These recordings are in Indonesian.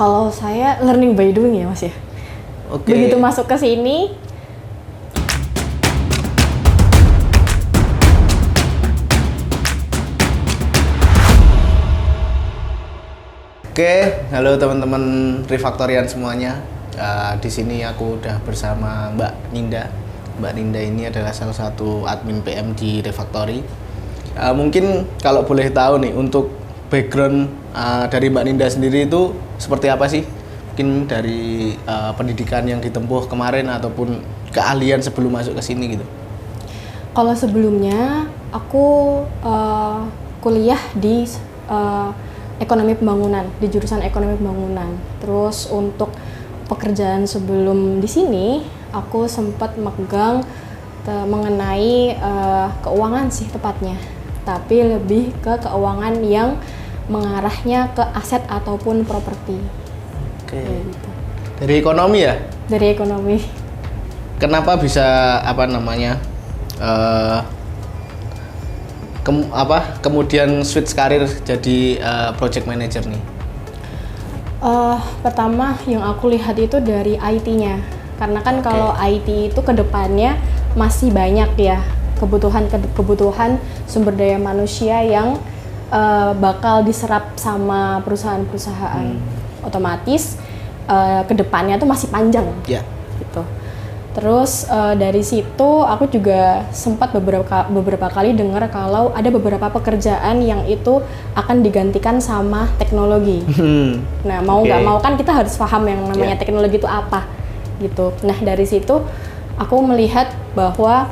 Kalau saya learning by doing ya Mas ya. Oke. Begitu masuk ke sini, Oke, halo teman-teman Refaktorian semuanya. Di sini aku udah bersama Mbak Ninda. Mbak Ninda ini adalah salah satu admin PM di Refaktori. Mungkin kalau boleh tahu nih, untuk background dari Mbak Ninda sendiri itu seperti apa sih? Mungkin dari pendidikan yang ditempuh kemarin ataupun keahlian sebelum masuk ke sini gitu. kalau sebelumnya aku kuliah di ekonomi pembangunan, di jurusan ekonomi pembangunan. Terus untuk pekerjaan sebelum di sini, aku sempat megang mengenai keuangan sih tepatnya. Tapi lebih ke keuangan yang mengarahnya ke aset ataupun properti. Oke. Gitu. Dari ekonomi ya? Dari ekonomi. Kenapa bisa kemudian switch karir jadi project manager nih? Pertama yang aku lihat itu dari IT-nya. Karena kan Oke. kalau IT itu kedepannya masih banyak ya kebutuhan sumber daya manusia yang bakal diserap sama perusahaan-perusahaan. Otomatis kedepannya tuh masih panjang. Ya. Gitu. Terus dari situ aku juga sempat beberapa kali dengar kalau ada beberapa pekerjaan yang itu akan digantikan sama teknologi. Nah, mau nggak mau kan kita harus paham yang namanya teknologi itu apa gitu. Nah, dari situ aku melihat bahwa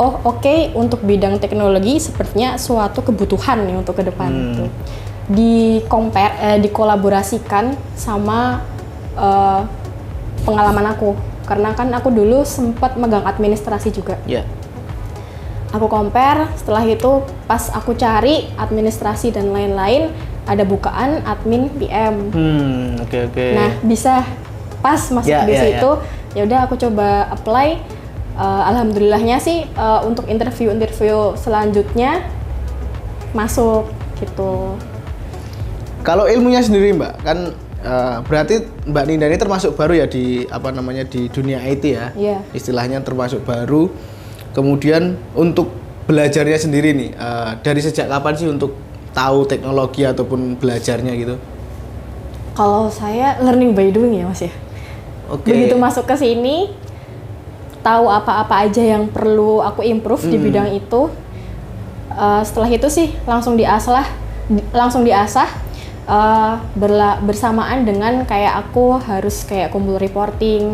oke, untuk bidang teknologi sepertinya suatu kebutuhan nih untuk ke depan gitu. Dikolaborasikan sama pengalaman aku. Karena kan aku dulu sempat megang administrasi juga. Ya. Aku compare, setelah itu pas aku cari administrasi dan lain-lain, ada bukaan admin PM. Oke. Nah, bisa pas masuk di situ, ya udah aku coba apply. Alhamdulillahnya sih untuk interview selanjutnya masuk gitu. Kalau ilmunya sendiri Mbak, kan berarti Mbak Ninda ini termasuk baru ya di di dunia IT ya. Iya. Istilahnya termasuk baru. Kemudian untuk belajarnya sendiri nih, dari sejak kapan sih untuk tahu teknologi ataupun belajarnya gitu? Kalau saya learning by doing ya Mas ya. Oke. Begitu masuk ke sini, tahu apa-apa aja yang perlu aku improve di bidang itu. Setelah itu sih langsung diasah bersamaan dengan kayak aku harus kayak kumpul reporting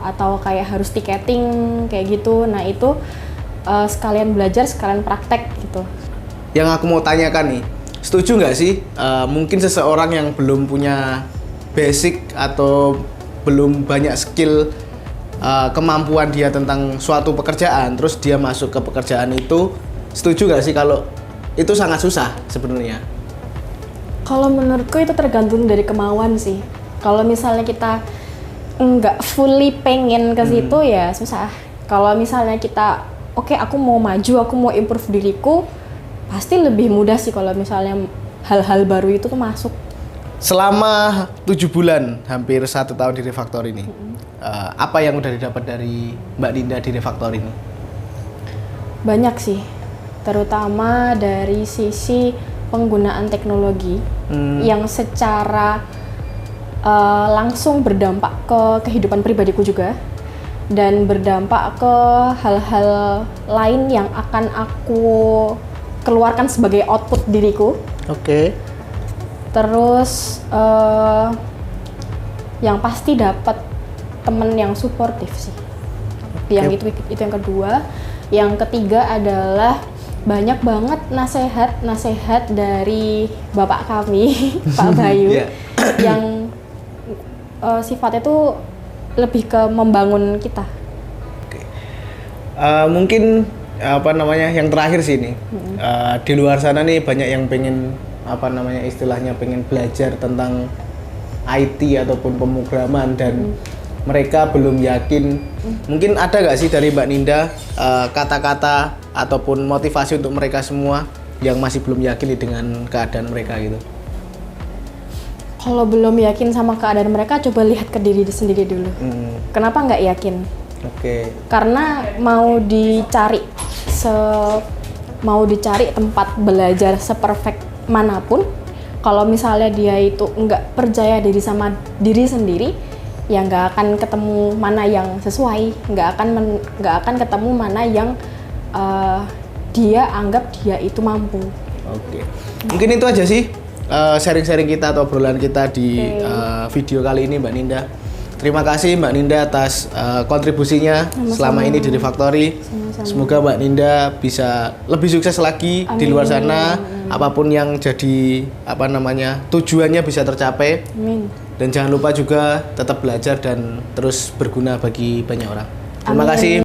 atau kayak harus tiketing kayak gitu. Nah itu sekalian belajar, sekalian praktek gitu. Yang aku mau tanyakan nih, setuju nggak sih mungkin seseorang yang belum punya basic atau belum banyak skill kemampuan dia tentang suatu pekerjaan, terus dia masuk ke pekerjaan itu, setuju nggak sih kalau itu sangat susah sebenarnya? Kalau menurutku itu tergantung dari kemauan sih. Kalau misalnya kita nggak fully pengen ke situ ya susah. Kalau misalnya kita oke, aku mau maju, aku mau improve diriku, pasti lebih mudah sih kalau misalnya hal-hal baru itu tuh masuk. Selama 7 bulan, hampir 1 tahun di Refaktori ini, apa yang udah didapat dari Mbak Ninda di Refaktori ini? Banyak sih, terutama dari sisi penggunaan teknologi yang secara langsung berdampak ke kehidupan pribadiku juga dan berdampak ke hal-hal lain yang akan aku keluarkan sebagai output diriku. Oke. Terus yang pasti dapat temen yang suportif sih. Yang itu yang kedua. Yang ketiga adalah banyak banget nasihat dari bapak kami, Pak Bayu, yang sifatnya tuh lebih ke membangun kita. Oke. Mungkin yang terakhir sih ini, di luar sana nih banyak yang pengen istilahnya pengen belajar tentang IT ataupun pemrograman dan mereka belum yakin. Mungkin ada nggak sih dari Mbak Ninda kata-kata ataupun motivasi untuk mereka semua yang masih belum yakin dengan keadaan mereka gitu? Kalau belum yakin sama keadaan mereka, coba lihat ke diri sendiri dulu. Kenapa nggak yakin? Oke. Karena mau dicari tempat belajar seperfect manapun, kalau misalnya dia itu nggak percaya diri sama diri sendiri, ya nggak akan ketemu mana yang sesuai, nggak akan ketemu mana yang dia anggap dia itu mampu. Oke. Mungkin itu aja sih sharing-sharing kita atau obrolan kita di video kali ini, Mbak Ninda. Terima kasih Mbak Ninda atas kontribusinya selama ini di Refactory. Semoga Mbak Ninda bisa lebih sukses lagi di luar sana. Apapun yang jadi tujuannya bisa tercapai. Amin. Dan jangan lupa juga tetap belajar dan terus berguna bagi banyak orang. Terima kasih.